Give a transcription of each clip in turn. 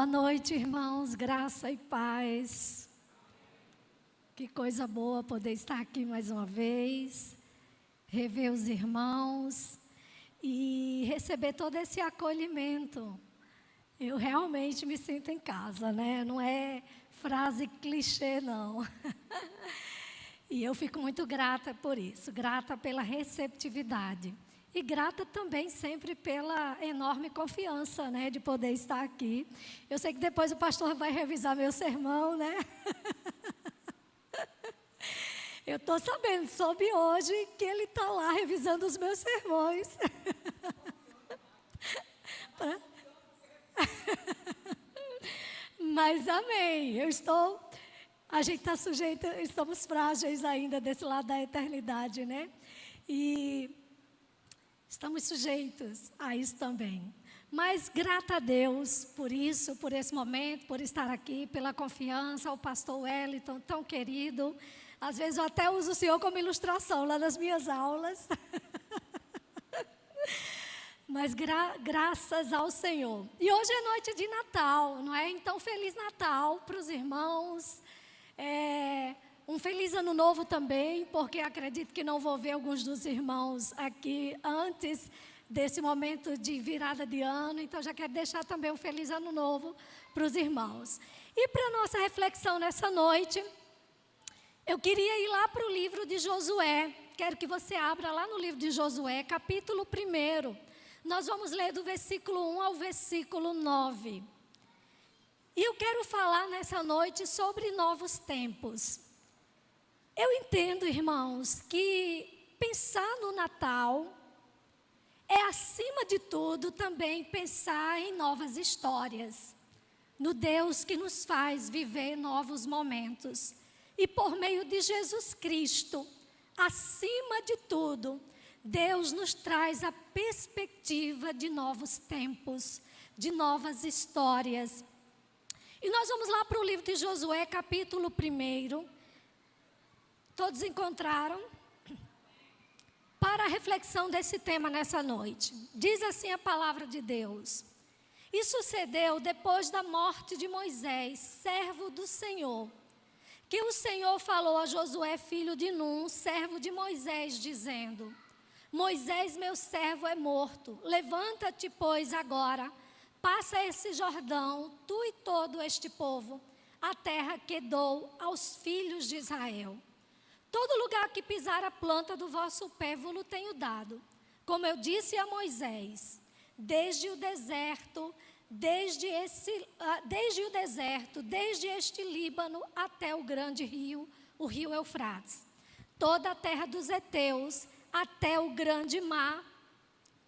Boa noite, irmãos, graça e paz. Que coisa boa poder estar aqui mais uma vez, rever os irmãos e receber todo esse acolhimento. Eu realmente me sinto em casa, né? Não é frase clichê, não. E eu fico muito grata por isso, grata pela receptividade. E grata também sempre pela enorme confiança, né, de poder estar aqui. Eu sei que depois o pastor vai revisar meu sermão, né? Eu estou sabendo, soube hoje que ele está lá revisando os meus sermões. Mas amém, a gente está sujeito, estamos frágeis ainda desse lado da eternidade, né? E estamos sujeitos a isso também. Mas grata a Deus por isso, por esse momento, por estar aqui, pela confiança, ao pastor Wellington, tão querido. Às vezes eu até uso o senhor como ilustração lá nas minhas aulas. Mas graças ao Senhor. E hoje é noite de Natal, não é? Então, Feliz Natal para os irmãos. Um Feliz Ano Novo também, porque acredito que não vou ver alguns dos irmãos aqui antes desse momento de virada de ano. Então, já quero deixar também um Feliz Ano Novo para os irmãos. E para a nossa reflexão nessa noite, eu queria ir lá para o livro de Josué. Quero que você abra lá no livro de Josué, capítulo 1. Nós vamos ler do versículo 1 ao versículo 9. E eu quero falar nessa noite sobre novos tempos. Eu entendo, irmãos, que pensar no Natal é, acima de tudo, também pensar em novas histórias. No Deus que nos faz viver novos momentos. E por meio de Jesus Cristo, acima de tudo, Deus nos traz a perspectiva de novos tempos, de novas histórias. E nós vamos lá para o livro de Josué, capítulo 1. Todos encontraram? Para a reflexão desse tema nessa noite. Diz assim a palavra de Deus. E sucedeu depois da morte de Moisés, servo do Senhor, que o Senhor falou a Josué, filho de Num, servo de Moisés, dizendo: Moisés, meu servo, é morto. Levanta-te, pois, agora, passa esse Jordão, tu e todo este povo, a terra que dou aos filhos de Israel. Todo lugar que pisar a planta do vosso pé vos tenho dado, como eu disse a Moisés, desde o deserto, desde este Líbano até o grande rio, o rio Eufrates, toda a terra dos heteus, até o grande mar,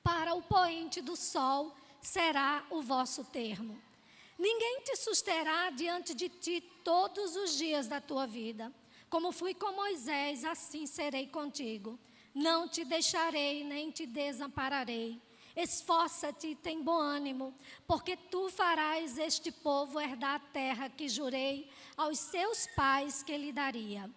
para o poente do sol será o vosso termo. Ninguém te susterá diante de ti todos os dias da tua vida. Como fui com Moisés, assim serei contigo. Não te deixarei, nem te desampararei. Esforça-te e tem bom ânimo, porque tu farás este povo herdar a terra que jurei aos seus pais que lhe daria.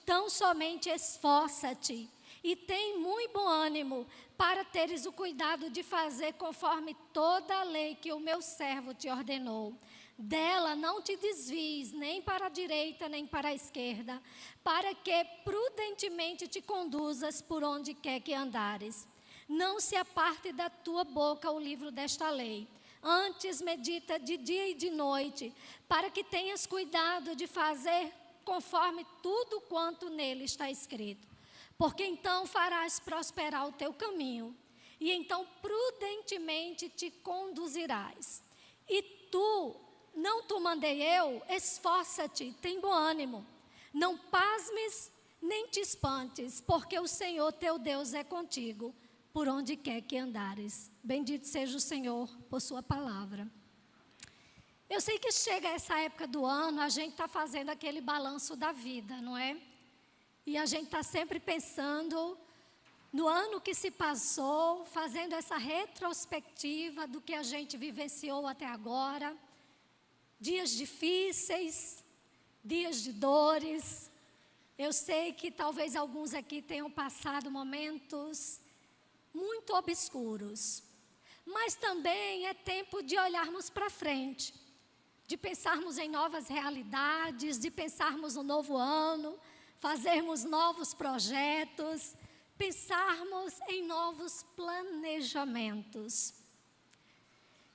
Tão somente esforça-te e tem muito bom ânimo, para teres o cuidado de fazer conforme toda a lei que o meu servo te ordenou. Dela não te desvies, nem para a direita, nem para a esquerda, para que prudentemente te conduzas por onde quer que andares. Não se aparte da tua boca o livro desta lei. Antes medita de dia e de noite, para que tenhas cuidado de fazer conforme tudo quanto nele está escrito. Porque então farás prosperar o teu caminho, e então prudentemente te conduzirás. E não te mandei eu, esforça-te, tem bom ânimo. Não pasmes, nem te espantes, porque o Senhor teu Deus é contigo, por onde quer que andares. Bendito seja o Senhor por sua palavra. Eu sei que chega essa época do ano, a gente está fazendo aquele balanço da vida, não é? E a gente está sempre pensando no ano que se passou, fazendo essa retrospectiva do que a gente vivenciou até agora. Dias difíceis, dias de dores. Eu sei que talvez alguns aqui tenham passado momentos muito obscuros. mas também é tempo de olharmos para frente, de pensarmos em novas realidades, de pensarmos no novo ano, fazermos novos projetos, pensarmos em novos planejamentos.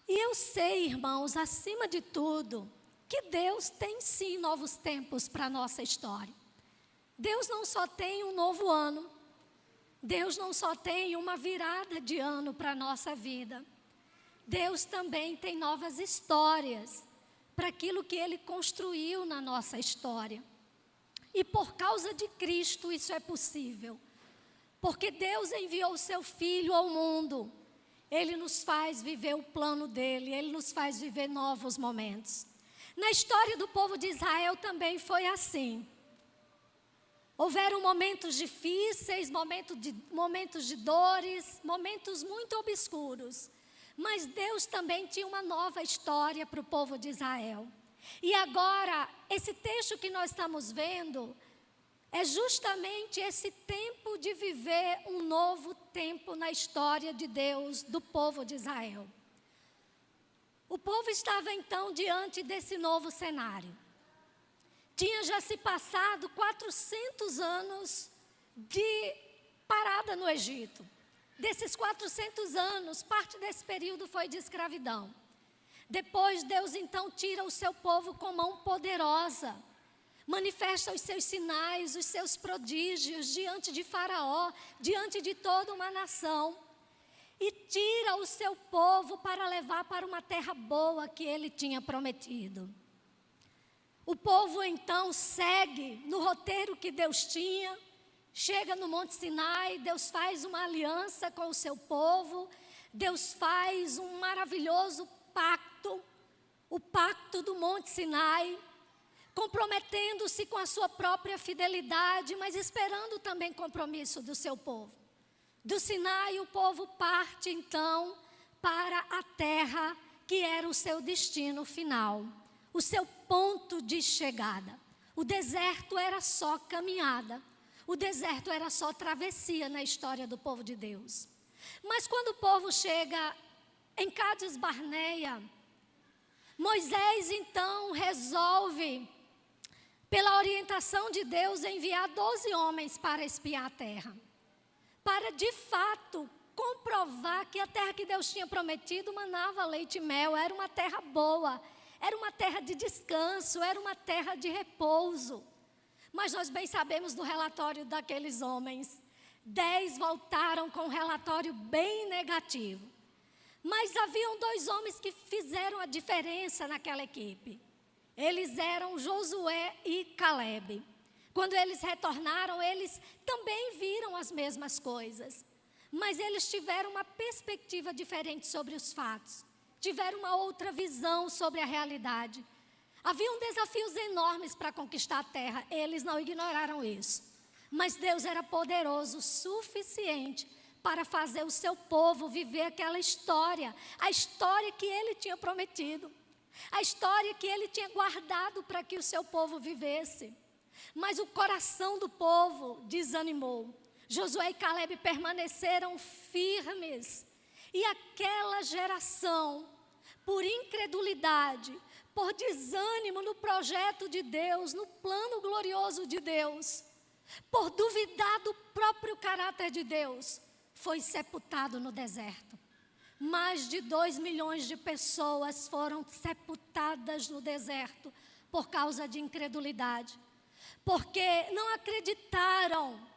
E eu sei, irmãos, acima de tudo, que Deus tem sim novos tempos para a nossa história. Deus não só tem um novo ano, Deus não só tem uma virada de ano para a nossa vida. Deus também tem novas histórias para aquilo que Ele construiu na nossa história. E por causa de Cristo isso é possível. Porque Deus enviou o seu Filho ao mundo. Ele nos faz viver o plano dEle, Ele nos faz viver novos momentos. Na história do povo de Israel também foi assim. Houveram momentos difíceis, momentos de dores, momentos muito obscuros. Mas Deus também tinha uma nova história para o povo de Israel. E agora, esse texto que nós estamos vendo, é justamente esse tempo de viver um novo tempo na história de Deus, do povo de Israel. O povo estava então diante desse novo cenário. Tinha já se passado 400 anos de parada no Egito. Desses 400 anos, parte desse período foi de escravidão. Depois, Deus então tira o seu povo com mão poderosa. Manifesta os seus sinais, os seus prodígios diante de Faraó, diante de toda uma nação. E tira o seu povo para levar para uma terra boa que Ele tinha prometido. O povo então segue no roteiro que Deus tinha, chega no Monte Sinai, Deus faz uma aliança com o seu povo, Deus faz um maravilhoso pacto, o pacto do Monte Sinai, comprometendo-se com a sua própria fidelidade, mas esperando também compromisso do seu povo. Do Sinai o povo parte então para a terra que era o seu destino final. O seu ponto de chegada. O deserto era só caminhada. O deserto era só travessia na história do povo de Deus. Mas quando o povo chega em Cádiz Barneia, Moisés então resolve, pela orientação de Deus, enviar 12 homens para espiar a terra. Para de fato comprovar que a terra que Deus tinha prometido manava leite e mel, era uma terra boa. Era uma terra de descanso, era uma terra de repouso. Mas nós bem sabemos do relatório daqueles homens. 10 voltaram com um relatório bem negativo. Mas haviam 2 homens que fizeram a diferença naquela equipe. Eles eram Josué e Calebe. Quando eles retornaram, eles também viram as mesmas coisas. Mas eles tiveram uma perspectiva diferente sobre os fatos. Tiveram uma outra visão sobre a realidade. Haviam desafios enormes para conquistar a terra. Eles não ignoraram isso. Mas Deus era poderoso o suficiente para fazer o seu povo viver aquela história. A história que Ele tinha prometido. A história que Ele tinha guardado para que o seu povo vivesse. Mas o coração do povo desanimou. Josué e Calebe permaneceram firmes. E aquela geração, por incredulidade, por desânimo no projeto de Deus, no plano glorioso de Deus, por duvidar do próprio caráter de Deus, foi sepultado no deserto. Mais de 2 milhões de pessoas foram sepultadas no deserto por causa de incredulidade. Porque não acreditaram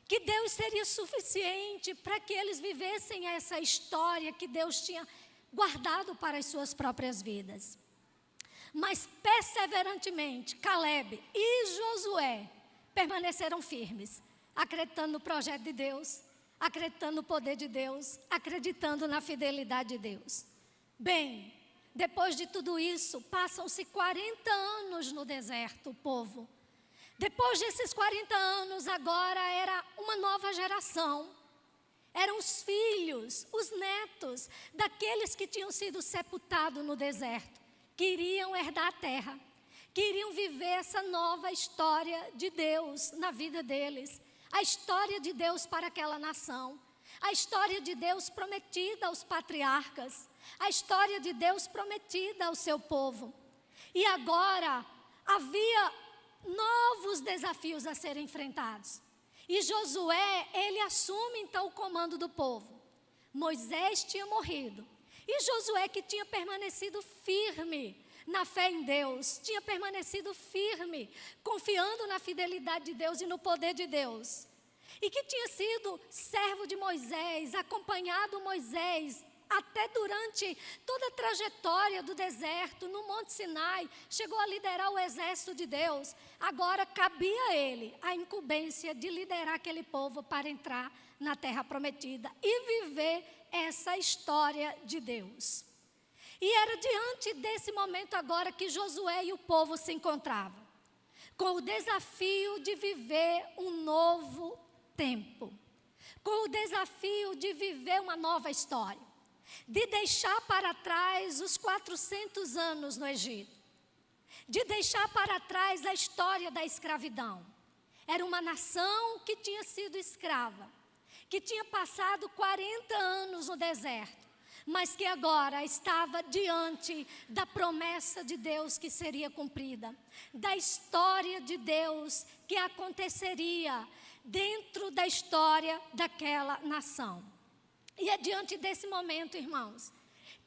que Deus seria suficiente para que eles vivessem essa história que Deus tinha guardado para as suas próprias vidas. Mas perseverantemente, Calebe e Josué permaneceram firmes, acreditando no projeto de Deus, acreditando no poder de Deus, acreditando na fidelidade de Deus. Bem, depois de tudo isso, passam-se 40 anos no deserto, o povo. Depois desses 40 anos, agora era uma nova geração. Eram os filhos, os netos daqueles que tinham sido sepultados no deserto, que iriam herdar a terra, que iriam viver essa nova história de Deus na vida deles. A história de Deus para aquela nação. A história de Deus prometida aos patriarcas. A história de Deus prometida ao seu povo. E agora havia novos desafios a serem enfrentados. E Josué, ele assume então o comando do povo. Moisés tinha morrido. E Josué, que tinha permanecido firme na fé em Deus, tinha permanecido firme, confiando na fidelidade de Deus e no poder de Deus. E que tinha sido servo de Moisés, acompanhado Moisés, até durante toda a trajetória do deserto, no Monte Sinai, chegou a liderar o exército de Deus. Agora cabia a ele a incumbência de liderar aquele povo para entrar na terra prometida e viver essa história de Deus. E era diante desse momento agora que Josué e o povo se encontravam, com o desafio de viver um novo tempo, com o desafio de viver uma nova história, de deixar para trás os 400 anos no Egito, de deixar para trás a história da escravidão. Era uma nação que tinha sido escrava, que tinha passado 40 anos no deserto, mas que agora estava diante da promessa de Deus que seria cumprida, da história de Deus que aconteceria dentro da história daquela nação. E é diante desse momento, irmãos,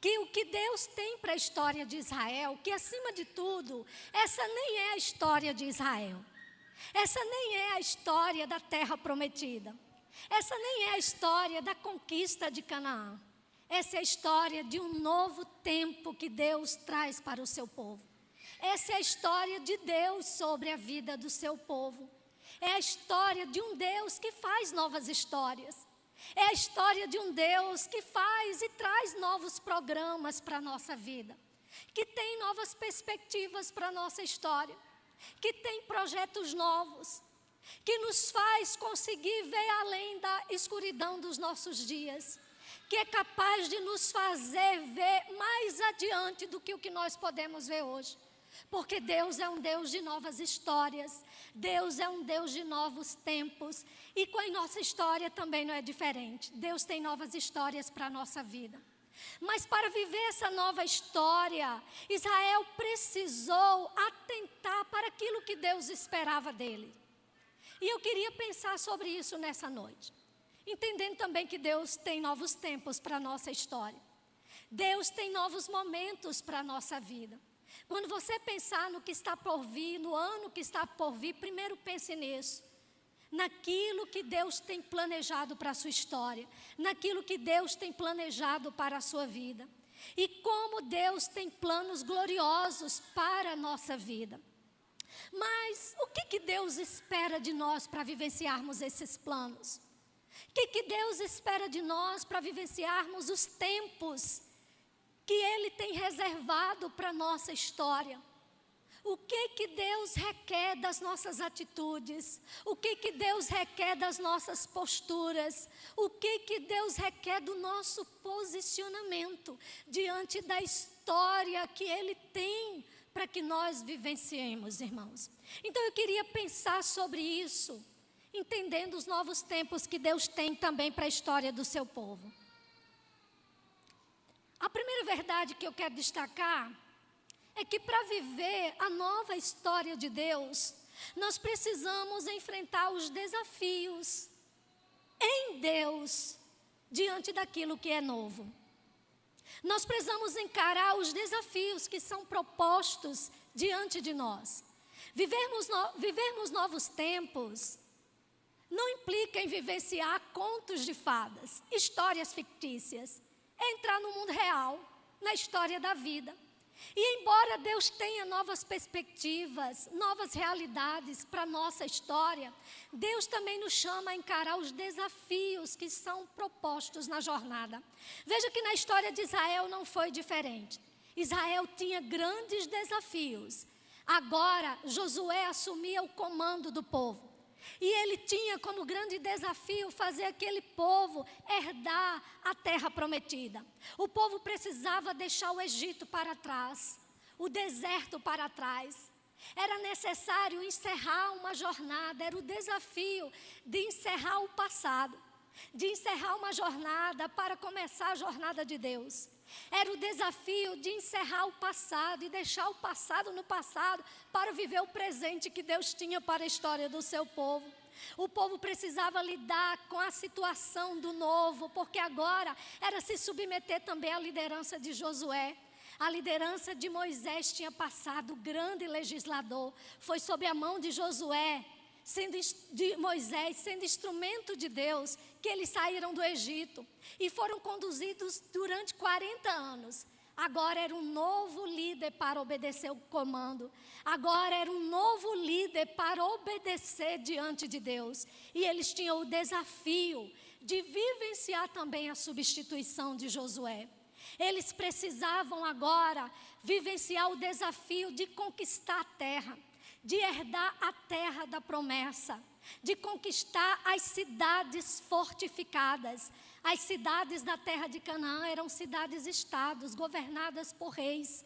que o que Deus tem para a história de Israel, que acima de tudo, essa nem é a história de Israel, essa nem é a história da terra prometida, essa nem é a história da conquista de Canaã. Essa é a história de um novo tempo que Deus traz para o seu povo. Essa é a história de Deus sobre a vida do seu povo. É a história de um Deus que faz novas histórias. É a história de um Deus que faz e traz novos programas para a nossa vida. Que tem novas perspectivas para a nossa história. Que tem projetos novos. Que nos faz conseguir ver além da escuridão dos nossos dias. Que é capaz de nos fazer ver mais adiante do que o que nós podemos ver hoje. Porque Deus é um Deus de novas histórias, Deus é um Deus de novos tempos, e com a nossa história também não é diferente. Deus tem novas histórias para a nossa vida. Mas para viver essa nova história, Israel precisou atentar para aquilo que Deus esperava dele. E eu queria pensar sobre isso nessa noite. Entendendo também que Deus tem novos tempos para a nossa história. Deus tem novos momentos para a nossa vida. Quando você pensar no que está por vir, no ano que está por vir, primeiro pense nisso. Naquilo que Deus tem planejado para a sua história. Naquilo que Deus tem planejado para a sua vida. E como Deus tem planos gloriosos para a nossa vida. Mas o que Deus espera de nós para vivenciarmos esses planos? O que Deus espera de nós para vivenciarmos os tempos que Ele tem reservado para a nossa história? O que Deus requer das nossas atitudes? O que Deus requer das nossas posturas? O que Deus requer do nosso posicionamento diante da história que Ele tem para que nós vivenciemos, irmãos? Então eu queria pensar sobre isso, entendendo os novos tempos que Deus tem também para a história do seu povo. A primeira verdade que eu quero destacar é que para viver a nova história de Deus, nós precisamos enfrentar os desafios em Deus diante daquilo que é novo. Nós precisamos encarar os desafios que são propostos diante de nós. Vivermos novos tempos não implica em vivenciar contos de fadas, histórias fictícias. É entrar no mundo real, na história da vida. E embora Deus tenha novas perspectivas, novas realidades para a nossa história, Deus também nos chama a encarar os desafios que são propostos na jornada. Veja que na história de Israel não foi diferente. Israel tinha grandes desafios. Agora Josué assumia o comando do povo. E ele tinha como grande desafio fazer aquele povo herdar a terra prometida. O povo precisava deixar o Egito para trás, o deserto para trás. Era necessário encerrar uma jornada, era o desafio de encerrar o passado. de encerrar uma jornada para começar a jornada de Deus. Era o desafio de encerrar o passado e deixar o passado no passado para viver o presente que Deus tinha para a história do seu povo. O povo precisava lidar com a situação do novo, porque agora era se submeter também à liderança de Josué. A liderança de Moisés tinha passado, o grande legislador. Foi sob a mão de Josué, de Moisés, sendo instrumento de Deus, que eles saíram do Egito e foram conduzidos durante 40 anos. Agora era um novo líder para obedecer o comando. Agora era um novo líder para obedecer diante de Deus. E eles tinham o desafio de vivenciar também a substituição de Josué. Eles precisavam agora vivenciar o desafio de conquistar a terra, de herdar a terra da promessa, de conquistar as cidades fortificadas. As cidades da terra de Canaã eram cidades-estados, governadas por reis,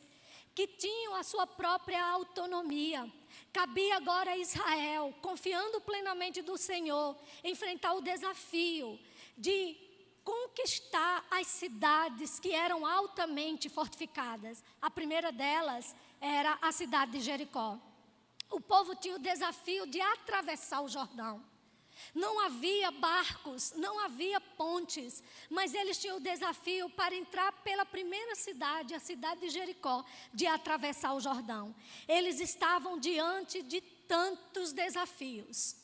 que tinham a sua própria autonomia. Cabia agora a Israel, confiando plenamente do Senhor, enfrentar o desafio de conquistar as cidades que eram altamente fortificadas. A primeira delas era a cidade de Jericó. O povo tinha o desafio de atravessar o Jordão. Não havia barcos, não havia pontes, mas eles tinham o desafio para entrar pela primeira cidade, a cidade de Jericó, de atravessar o Jordão. Eles estavam diante de tantos desafios.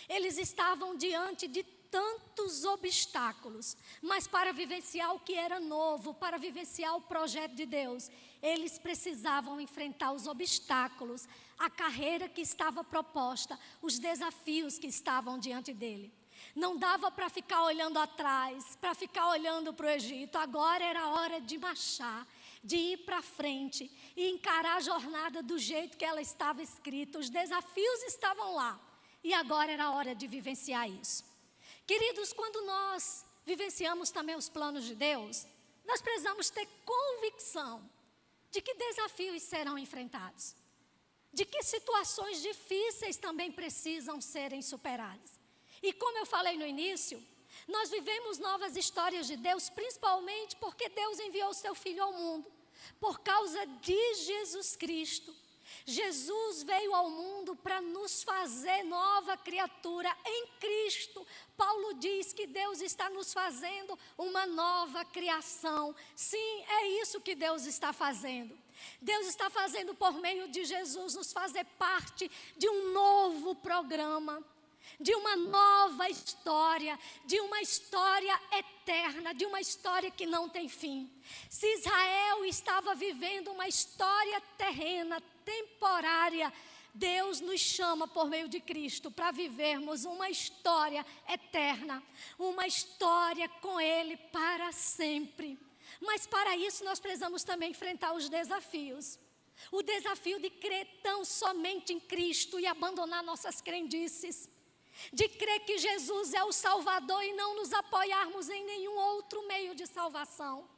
Eles estavam diante de tantos obstáculos, mas para vivenciar o que era novo, para vivenciar o projeto de Deus, eles precisavam enfrentar os obstáculos, a carreira que estava proposta, os desafios que estavam diante dele. Não dava para ficar olhando atrás, para ficar olhando para o Egito. Agora era a hora de marchar, de ir para frente e encarar a jornada do jeito que ela estava escrita. Os desafios estavam lá e agora era a hora de vivenciar isso. Queridos, quando nós vivenciamos também os planos de Deus, nós precisamos ter convicção de que desafios serão enfrentados, de que situações difíceis também precisam serem superadas. E como eu falei no início, nós vivemos novas histórias de Deus, principalmente porque Deus enviou o seu Filho ao mundo, por causa de Jesus Cristo. Jesus veio ao mundo para nos fazer nova criatura em Cristo. Paulo diz que Deus está nos fazendo uma nova criação. Sim, é isso que Deus está fazendo. Deus está fazendo por meio de Jesus nos fazer parte de um novo programa, de uma nova história, de uma história eterna, de uma história que não tem fim. Se Israel estava vivendo uma história terrena, temporária, Deus nos chama por meio de Cristo para vivermos uma história eterna, uma história com Ele para sempre. Mas para isso nós precisamos também enfrentar os desafios. O desafio de crer tão somente em Cristo e abandonar nossas crendices. De crer que Jesus é o Salvador e não nos apoiarmos em nenhum outro meio de salvação.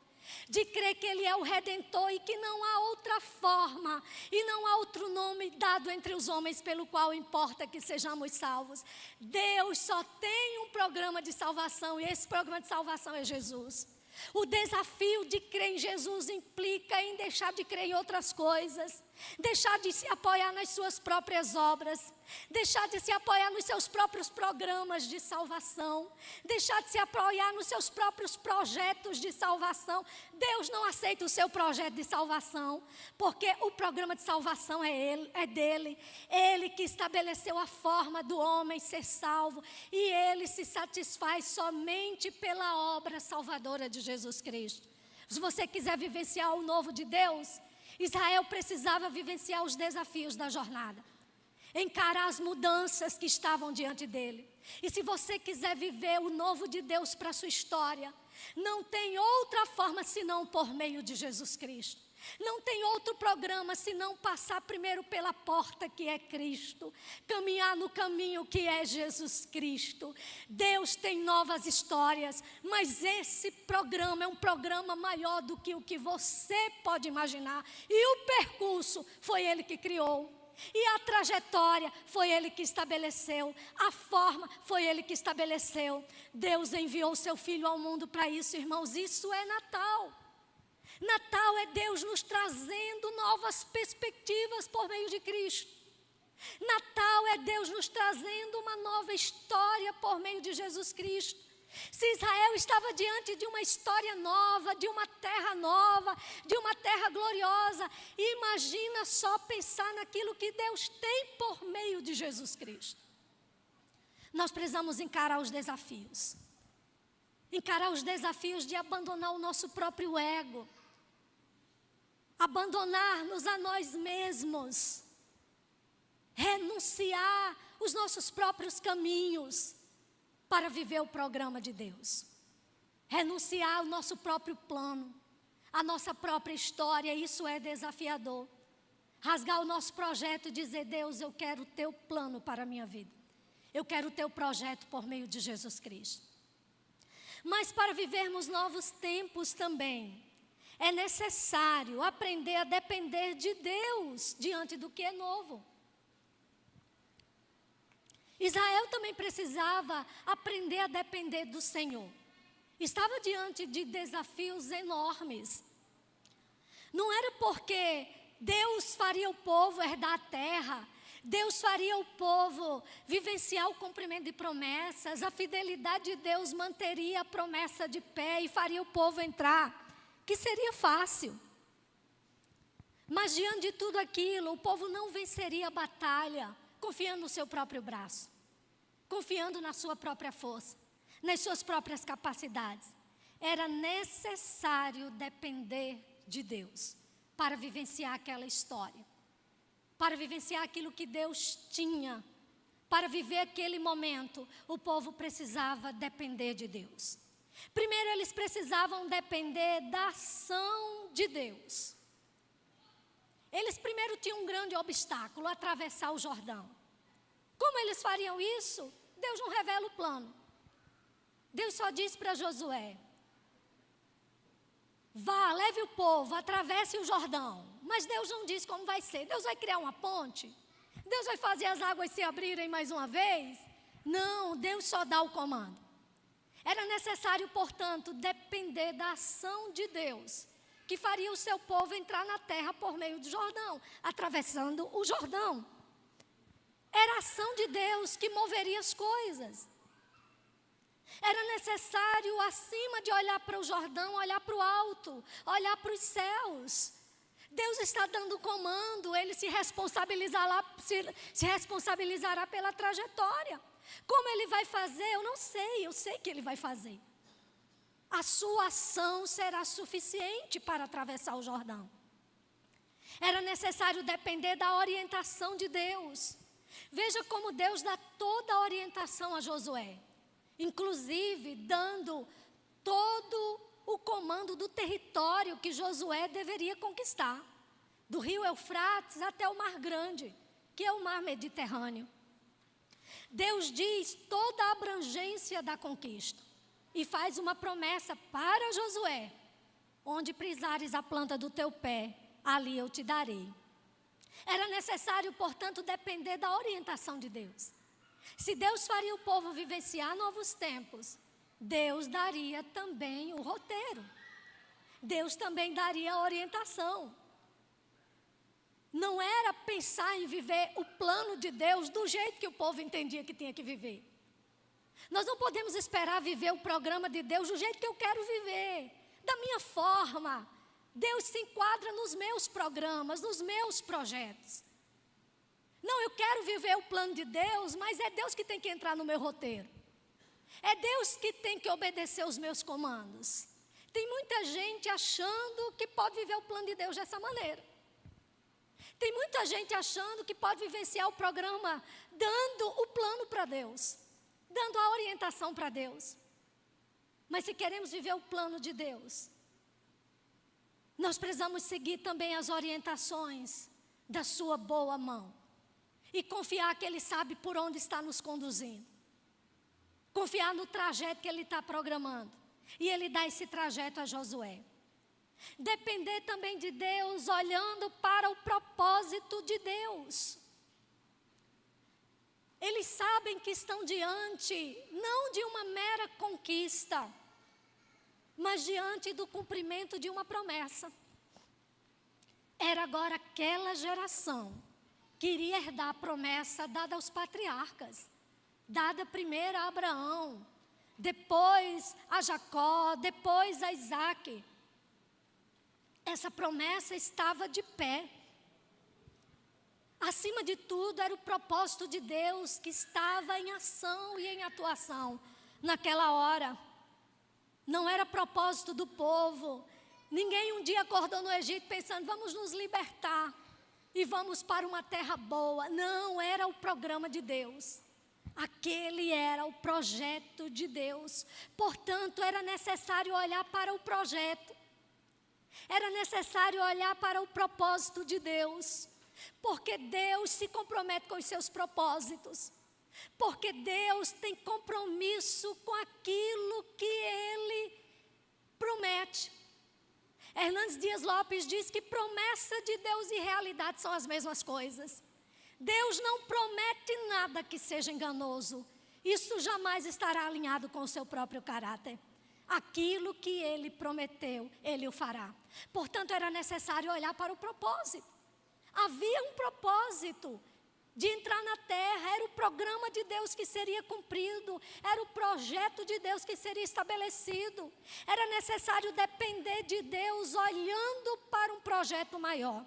De crer que Ele é o Redentor e que não há outra forma e não há outro nome dado entre os homens pelo qual importa que sejamos salvos. Deus só tem um programa de salvação e esse programa de salvação é Jesus. O desafio de crer em Jesus implica em deixar de crer em outras coisas, deixar de se apoiar nas suas próprias obras, deixar de se apoiar nos seus próprios programas de salvação, deixar de se apoiar nos seus próprios projetos de salvação. Deus não aceita o seu projeto de salvação, porque o programa de salvação é dele. Ele que estabeleceu a forma do homem ser salvo e ele se satisfaz somente pela obra salvadora de Jesus Cristo. Se você quiser vivenciar o novo de Deus, Israel precisava vivenciar os desafios da jornada, encarar as mudanças que estavam diante dele. E se você quiser viver o novo de Deus para a sua história, não tem outra forma senão por meio de Jesus Cristo. Não tem outro programa senão passar primeiro pela porta que é Cristo, caminhar no caminho que é Jesus Cristo. Deus tem novas histórias, mas esse programa é um programa maior do que o que você pode imaginar. E o percurso foi Ele que criou. E a trajetória foi Ele que estabeleceu. A forma foi Ele que estabeleceu. Deus enviou o seu Filho ao mundo para isso, irmãos. Isso é Natal. Natal é Deus nos trazendo novas perspectivas por meio de Cristo. Natal é Deus nos trazendo uma nova história por meio de Jesus Cristo. Se Israel estava diante de uma história nova, de uma terra nova, de uma terra gloriosa, imagina só pensar naquilo que Deus tem por meio de Jesus Cristo. Nós precisamos encarar os desafios. Encarar os desafios de abandonar o nosso próprio ego. Abandonar-nos a nós mesmos. Renunciar os nossos próprios caminhos para viver o programa de Deus. Renunciar ao nosso próprio plano, a nossa própria história, isso é desafiador. Rasgar o nosso projeto e dizer: Deus, eu quero o teu plano para a minha vida. Eu quero o teu projeto por meio de Jesus Cristo. Mas para vivermos novos tempos também, é necessário aprender a depender de Deus diante do que é novo. Israel também precisava aprender a depender do Senhor. Estava diante de desafios enormes. Não era porque Deus faria o povo herdar a terra, Deus faria o povo vivenciar o cumprimento de promessas, a fidelidade de Deus manteria a promessa de pé e faria o povo entrar, que seria fácil. Mas diante de tudo aquilo, o povo não venceria a batalha confiando no seu próprio braço, confiando na sua própria força, nas suas próprias capacidades. Era necessário depender de Deus para vivenciar aquela história, para vivenciar aquilo que Deus tinha, para viver aquele momento. O povo precisava depender de Deus. Primeiro, eles precisavam depender da ação de Deus. Eles primeiro tinham um grande obstáculo: atravessar o Jordão. Como eles fariam isso? Deus não revela o plano. Deus só diz para Josué: vá, leve o povo, atravesse o Jordão. Mas Deus não diz como vai ser. Deus vai criar uma ponte? Deus vai fazer as águas se abrirem mais uma vez? Não, Deus só dá o comando. Era necessário, portanto, depender da ação de Deus, que faria o seu povo entrar na terra por meio do Jordão, atravessando o Jordão. Era a ação de Deus que moveria as coisas. Era necessário, acima de olhar para o Jordão, olhar para o alto, olhar para os céus. Deus está dando comando, Ele se responsabilizará pela trajetória. Como Ele vai fazer? Eu não sei, eu sei que Ele vai fazer. A sua ação será suficiente para atravessar o Jordão. Era necessário depender da orientação de Deus. Veja como Deus dá toda a orientação a Josué, inclusive dando todo o comando do território que Josué deveria conquistar, do rio Eufrates até o Mar Grande, que é o mar Mediterrâneo. Deus diz toda a abrangência da conquista e faz uma promessa para Josué: onde pisares a planta do teu pé, ali eu te darei. Era necessário, portanto, depender da orientação de Deus. Se Deus faria o povo vivenciar novos tempos, Deus daria também o roteiro. Deus também daria a orientação. Não era pensar em viver o plano de Deus do jeito que o povo entendia que tinha que viver. Nós não podemos esperar viver o programa de Deus do jeito que eu quero viver, da minha forma. Deus se enquadra nos meus programas, nos meus projetos. Não, eu quero viver o plano de Deus, mas é Deus que tem que entrar no meu roteiro. É Deus que tem que obedecer os meus comandos. Tem muita gente achando que pode viver o plano de Deus dessa maneira. Tem muita gente achando que pode vivenciar o programa dando o plano para Deus, dando a orientação para Deus. Mas se queremos viver o plano de Deus, nós precisamos seguir também as orientações da sua boa mão e confiar que Ele sabe por onde está nos conduzindo. Confiar no trajeto que Ele está programando. E Ele dá esse trajeto a Josué. Depender também de Deus, olhando para o propósito de Deus. Eles sabem que estão diante não de uma mera conquista, mas diante do cumprimento de uma promessa. Era agora aquela geração que iria herdar a promessa dada aos patriarcas, dada primeiro a Abraão, depois a Jacó, depois a Isaac. Essa promessa estava de pé. Acima de tudo, era o propósito de Deus que estava em ação e em atuação naquela hora. Não era propósito do povo. Ninguém um dia acordou no Egito pensando, vamos nos libertar e vamos para uma terra boa. Não, era o programa de Deus. Aquele era o projeto de Deus. Portanto, era necessário olhar para o projeto. Era necessário olhar para o propósito de Deus. Porque Deus se compromete com os seus propósitos. Porque Deus tem compromisso com aquilo que Ele promete. Hernandes Dias Lopes diz que promessa de Deus e realidade são as mesmas coisas. Deus não promete nada que seja enganoso. Isso jamais estará alinhado com o seu próprio caráter. Aquilo que Ele prometeu, Ele o fará. Portanto, era necessário olhar para o propósito. Havia um propósito de entrar na terra, era o programa de Deus que seria cumprido, era o projeto de Deus que seria estabelecido. Era necessário depender de Deus olhando para um projeto maior.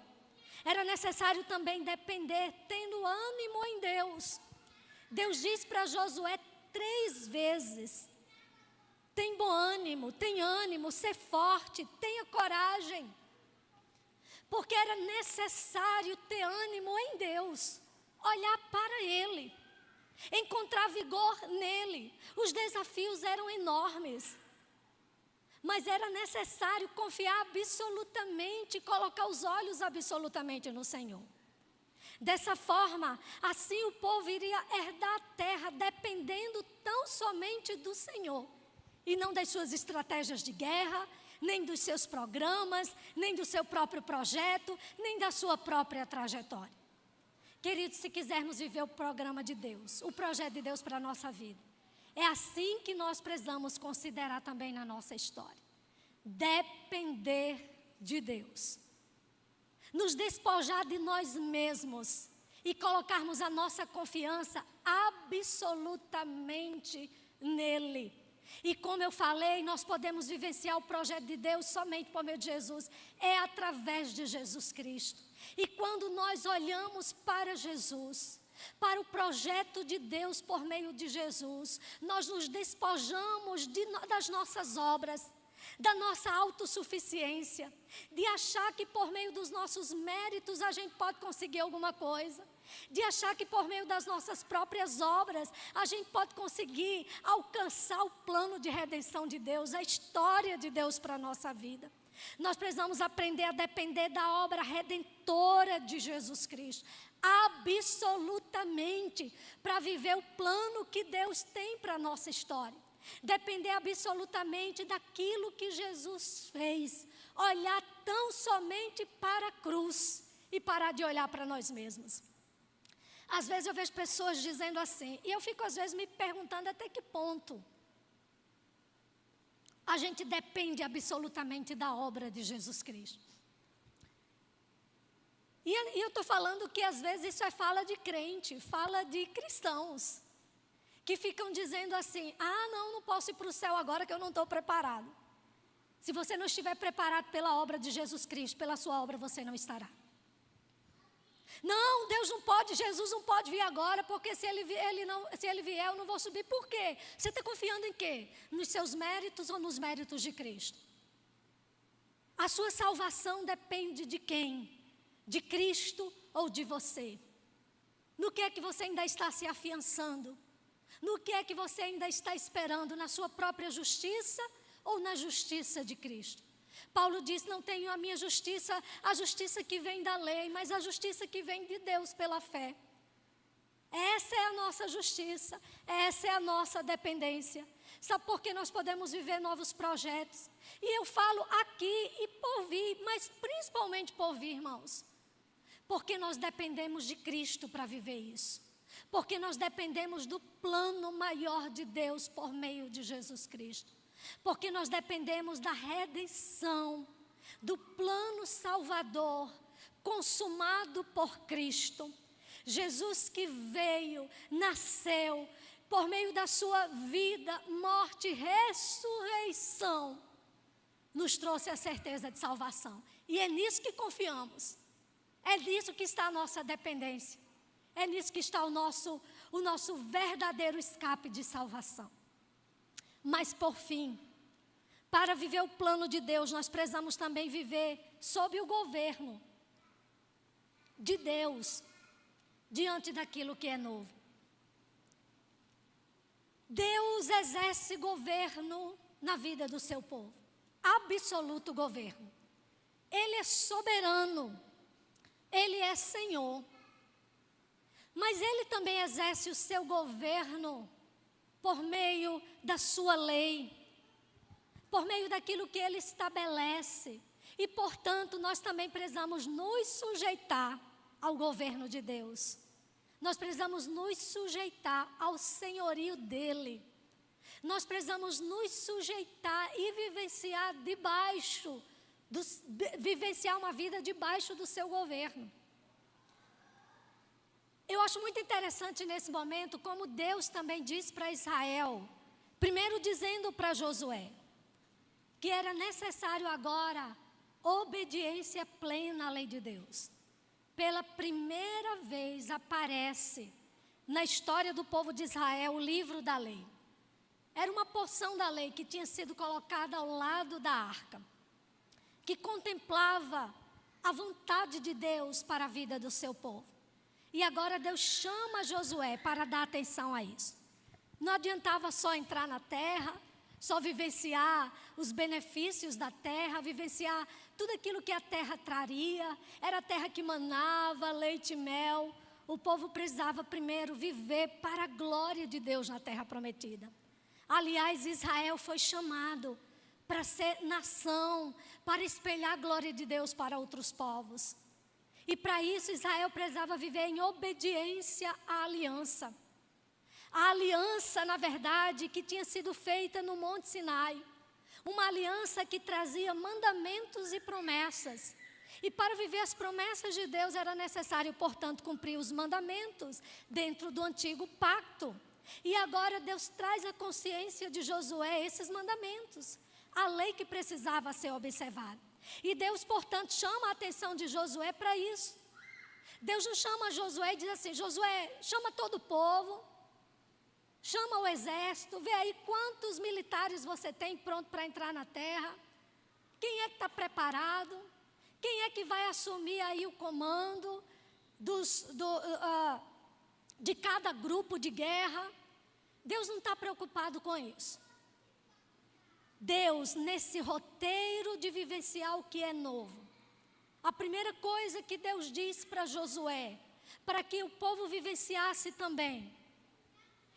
Era necessário também depender, tendo ânimo em Deus. Deus diz para Josué 3 vezes, tem bom ânimo, ser forte, tenha coragem. Porque era necessário ter ânimo em Deus, olhar para Ele, encontrar vigor nele. Os desafios eram enormes, mas era necessário confiar absolutamente, colocar os olhos absolutamente no Senhor. Dessa forma, assim o povo iria herdar a terra dependendo tão somente do Senhor, e não das suas estratégias de guerra, nem dos seus programas, nem do seu próprio projeto, nem da sua própria trajetória. Queridos, se quisermos viver o programa de Deus, o projeto de Deus para a nossa vida, é assim que nós precisamos considerar também na nossa história. Depender de Deus. Nos despojar de nós mesmos e colocarmos a nossa confiança absolutamente nele. E como eu falei, nós podemos vivenciar o projeto de Deus somente por meio de Jesus. É através de Jesus Cristo. E quando nós olhamos para Jesus, para o projeto de Deus por meio de Jesus, nós nos despojamos das nossas obras, da nossa autossuficiência, de achar que por meio dos nossos méritos a gente pode conseguir alguma coisa, de achar que por meio das nossas próprias obras a gente pode conseguir alcançar o plano de redenção de Deus, a história de Deus para a nossa vida. Nós precisamos aprender a depender da obra redentora de Jesus Cristo, absolutamente, para viver o plano que Deus tem para a nossa história. Depender absolutamente daquilo que Jesus fez, olhar tão somente para a cruz e parar de olhar para nós mesmos. Às vezes eu vejo pessoas dizendo assim, e eu fico às vezes me perguntando até que ponto a gente depende absolutamente da obra de Jesus Cristo. E eu estou falando que às vezes isso é fala de crente, fala de cristãos, que ficam dizendo assim, não posso ir para o céu agora que eu não estou preparado. Se você não estiver preparado pela obra de Jesus Cristo, pela sua obra você não estará. Não, Deus não pode, Jesus não pode vir agora, porque se ele vier eu não vou subir. Por quê? Você está confiando em quê? Nos seus méritos ou nos méritos de Cristo? A sua salvação depende de quem? De Cristo ou de você? No que é que você ainda está se afiançando? No que é que você ainda está esperando? Na sua própria justiça ou na justiça de Cristo? Paulo diz, não tenho a minha justiça, a justiça que vem da lei, mas a justiça que vem de Deus pela fé. Essa é a nossa justiça, essa é a nossa dependência. Sabe por que nós podemos viver novos projetos? E eu falo aqui e por vir, mas principalmente por vir, irmãos. Porque nós dependemos de Cristo para viver isso. Porque nós dependemos do plano maior de Deus por meio de Jesus Cristo. Porque nós dependemos da redenção, do plano salvador consumado por Cristo. Jesus que veio, nasceu, por meio da sua vida, morte e ressurreição, nos trouxe a certeza de salvação. E é nisso que confiamos. É nisso que está a nossa dependência. É nisso que está o nosso verdadeiro escape de salvação. Mas por fim, para viver o plano de Deus, nós precisamos também viver sob o governo de Deus, diante daquilo que é novo. Deus exerce governo na vida do seu povo. Absoluto governo. Ele é soberano. Ele é Senhor. Mas Ele também exerce o seu governo por meio da sua lei, por meio daquilo que Ele estabelece. E, portanto, nós também precisamos nos sujeitar ao governo de Deus. Nós precisamos nos sujeitar ao senhorio dEle. Nós precisamos nos sujeitar e vivenciar uma vida debaixo do seu governo. Eu acho muito interessante nesse momento como Deus também diz para Israel, primeiro dizendo para Josué, que era necessário agora obediência plena à lei de Deus. Pela primeira vez aparece na história do povo de Israel o livro da lei. Era uma porção da lei que tinha sido colocada ao lado da arca, que contemplava a vontade de Deus para a vida do seu povo. E agora Deus chama Josué para dar atenção a isso. Não adiantava só entrar na terra, só vivenciar os benefícios da terra, vivenciar tudo aquilo que a terra traria. Era a terra que manava leite e mel. O povo precisava primeiro viver para a glória de Deus na terra prometida. Aliás, Israel foi chamado para ser nação, para espelhar a glória de Deus para outros povos. E para isso Israel precisava viver em obediência à aliança. A aliança, na verdade, que tinha sido feita no Monte Sinai. Uma aliança que trazia mandamentos e promessas. E para viver as promessas de Deus era necessário, portanto, cumprir os mandamentos dentro do antigo pacto. E agora Deus traz à consciência de Josué esses mandamentos. A lei que precisava ser observada. E Deus, portanto, chama a atenção de Josué para isso. Deus não chama Josué e diz assim, Josué, chama todo o povo, chama o exército, vê aí quantos militares você tem pronto para entrar na terra, quem é que está preparado, quem é que vai assumir aí o comando de cada grupo de guerra. Deus não está preocupado com isso. Deus, nesse roteiro de vivenciar o que é novo, a primeira coisa que Deus diz para Josué, para que o povo vivenciasse também,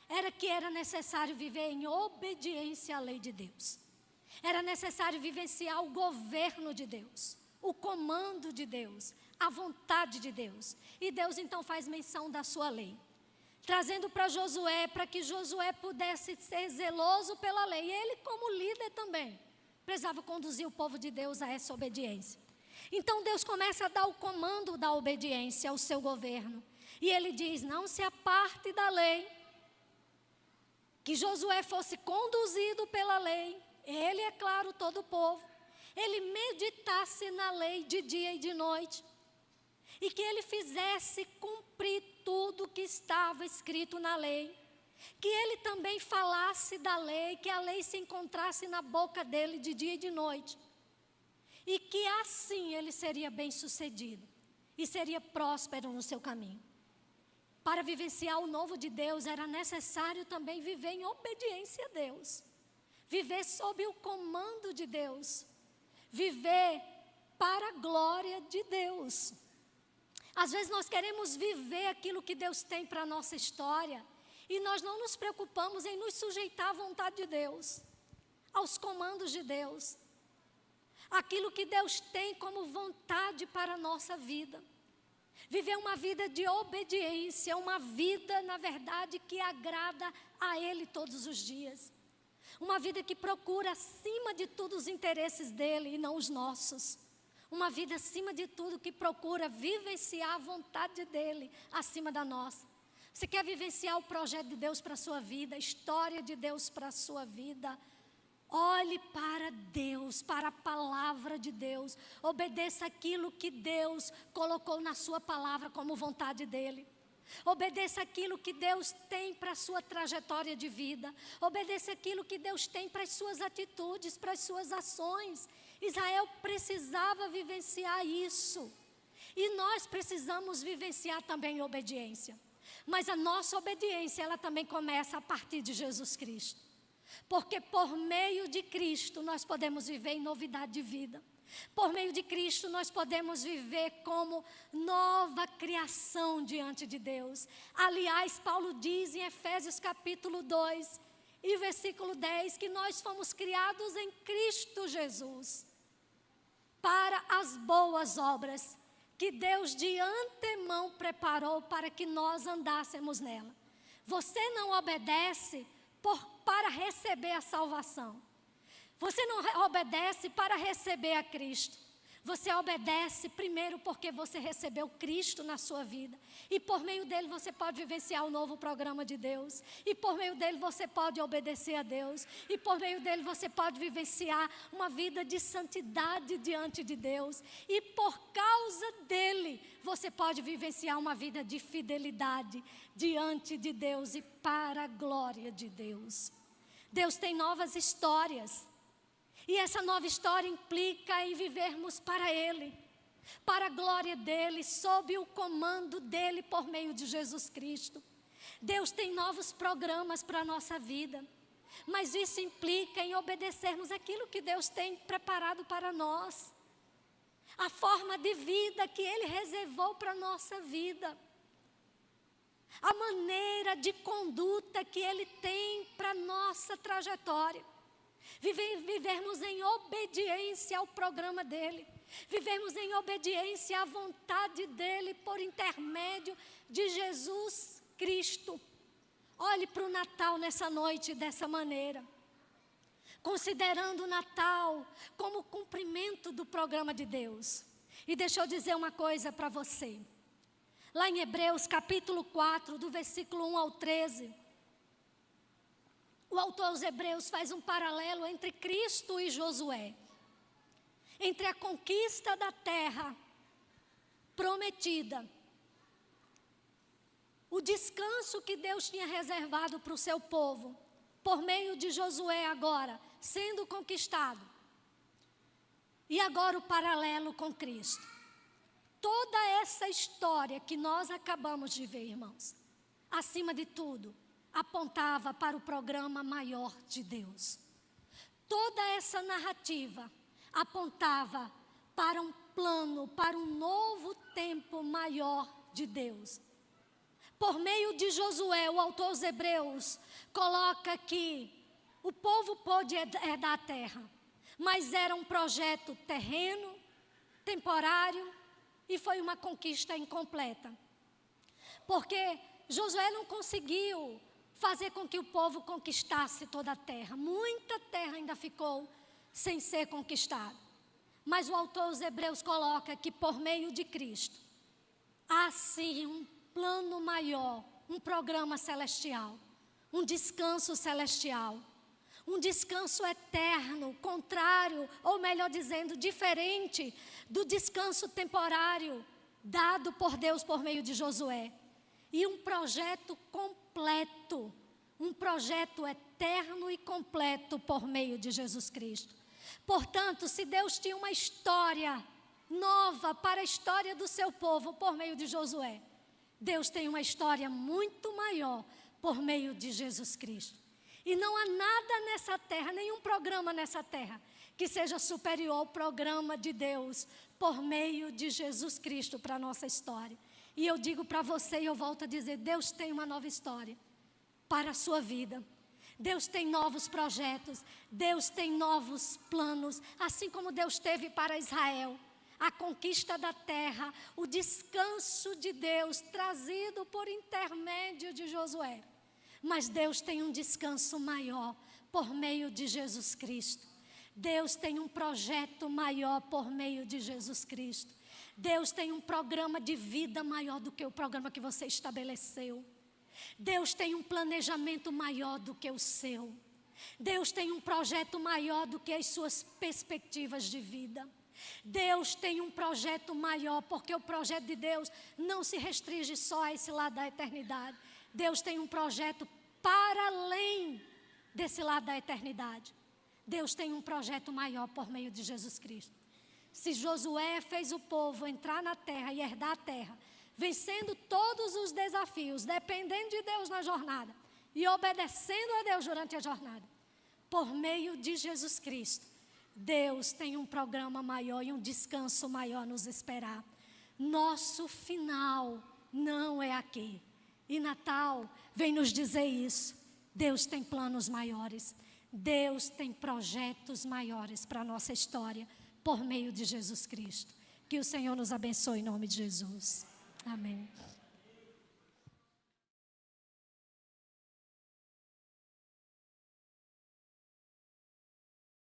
era que era necessário viver em obediência à lei de Deus. Era necessário vivenciar o governo de Deus, o comando de Deus, a vontade de Deus. E Deus então faz menção da sua lei, trazendo para Josué, para que Josué pudesse ser zeloso pela lei. E ele, como líder também, precisava conduzir o povo de Deus a essa obediência. Então Deus começa a dar o comando da obediência ao seu governo. E Ele diz, não se aparte da lei. Que Josué fosse conduzido pela lei. Ele, é claro, todo o povo. Ele meditasse na lei de dia e de noite. E que ele fizesse cumprir tudo que estava escrito na lei. Que ele também falasse da lei, que a lei se encontrasse na boca dele de dia e de noite. E que assim ele seria bem-sucedido e seria próspero no seu caminho. Para vivenciar o novo de Deus, era necessário também viver em obediência a Deus. Viver sob o comando de Deus. Viver para a glória de Deus. Às vezes nós queremos viver aquilo que Deus tem para a nossa história e nós não nos preocupamos em nos sujeitar à vontade de Deus, aos comandos de Deus, aquilo que Deus tem como vontade para a nossa vida. Viver uma vida de obediência, uma vida, na verdade, que agrada a Ele todos os dias. Uma vida que procura, acima de tudo, os interesses dEle e não os nossos. Uma vida, acima de tudo, que procura vivenciar a vontade dEle, acima da nossa. Você quer vivenciar o projeto de Deus para a sua vida, a história de Deus para a sua vida? Olhe para Deus, para a palavra de Deus. Obedeça aquilo que Deus colocou na sua palavra como vontade dEle. Obedeça aquilo que Deus tem para a sua trajetória de vida. Obedeça aquilo que Deus tem para as suas atitudes, para as suas ações. Israel precisava vivenciar isso. E nós precisamos vivenciar também obediência. Mas a nossa obediência, ela também começa a partir de Jesus Cristo. Porque por meio de Cristo nós podemos viver em novidade de vida. Por meio de Cristo nós podemos viver como nova criação diante de Deus. Aliás, Paulo diz em Efésios capítulo 2 e versículo 10 que nós fomos criados em Cristo Jesus para as boas obras que Deus de antemão preparou para que nós andássemos nela. Você não obedece para receber a salvação. Você não obedece para receber a Cristo. Você obedece primeiro porque você recebeu Cristo na sua vida. E por meio dele você pode vivenciar o novo programa de Deus. E por meio dele você pode obedecer a Deus. E por meio dele você pode vivenciar uma vida de santidade diante de Deus. E por causa dele você pode vivenciar uma vida de fidelidade diante de Deus e para a glória de Deus. Deus tem novas histórias. E essa nova história implica em vivermos para Ele, para a glória dEle, sob o comando dEle por meio de Jesus Cristo. Deus tem novos programas para a nossa vida, mas isso implica em obedecermos aquilo que Deus tem preparado para nós. A forma de vida que Ele reservou para a nossa vida. A maneira de conduta que Ele tem para a nossa trajetória. Vivermos em obediência ao programa dEle. Vivermos em obediência à vontade dEle por intermédio de Jesus Cristo. Olhe para o Natal nessa noite dessa maneira. Considerando o Natal como cumprimento do programa de Deus. E deixa eu dizer uma coisa para você. Lá em Hebreus capítulo 4, do versículo 1 ao 13... o autor aos Hebreus faz um paralelo entre Cristo e Josué. Entre a conquista da terra prometida. O descanso que Deus tinha reservado para o seu povo. Por meio de Josué agora, sendo conquistado. E agora o paralelo com Cristo. Toda essa história que nós acabamos de ver, irmãos. Acima de tudo, apontava para o programa maior de Deus. Toda essa narrativa apontava para um plano, para um novo tempo maior de Deus. Por meio de Josué, o autor aos Hebreus coloca que o povo pôde herdar a terra, mas era um projeto terreno, temporário, e foi uma conquista incompleta. Porque Josué não conseguiu fazer com que o povo conquistasse toda a terra. Muita terra ainda ficou sem ser conquistada. Mas o autor aos Hebreus coloca que por meio de Cristo, há sim um plano maior, um programa celestial, um descanso celestial, um descanso eterno, contrário, ou melhor dizendo, diferente do descanso temporário dado por Deus por meio de Josué. E um projeto completo, um projeto eterno e completo por meio de Jesus Cristo. Portanto, se Deus tinha uma história nova para a história do seu povo por meio de Josué, Deus tem uma história muito maior por meio de Jesus Cristo. E não há nada nessa terra, nenhum programa nessa terra, que seja superior ao programa de Deus por meio de Jesus Cristo para a nossa história. E eu digo para você e eu volto a dizer, Deus tem uma nova história para a sua vida. Deus tem novos projetos, Deus tem novos planos, assim como Deus teve para Israel. a conquista da terra, o descanso de Deus trazido por intermédio de Josué. Mas Deus tem um descanso maior por meio de Jesus Cristo. Deus tem um projeto maior por meio de Jesus Cristo. Deus tem um programa de vida maior do que o programa que você estabeleceu. Deus tem um planejamento maior do que o seu. Deus tem um projeto maior do que as suas perspectivas de vida. Deus tem um projeto maior, porque o projeto de Deus não se restringe só a esse lado da eternidade. Deus tem um projeto para além desse lado da eternidade. Deus tem um projeto maior por meio de Jesus Cristo. Se Josué fez o povo entrar na terra e herdar a terra, vencendo todos os desafios, dependendo de Deus na jornada e obedecendo a Deus durante a jornada, por meio de Jesus Cristo, Deus tem um programa maior e um descanso maior a nos esperar. Nosso final não é aqui. E Natal vem nos dizer isso. Deus tem planos maiores. Deus tem projetos maiores para a nossa história, por meio de Jesus Cristo. Que o Senhor nos abençoe em nome de Jesus. Amém.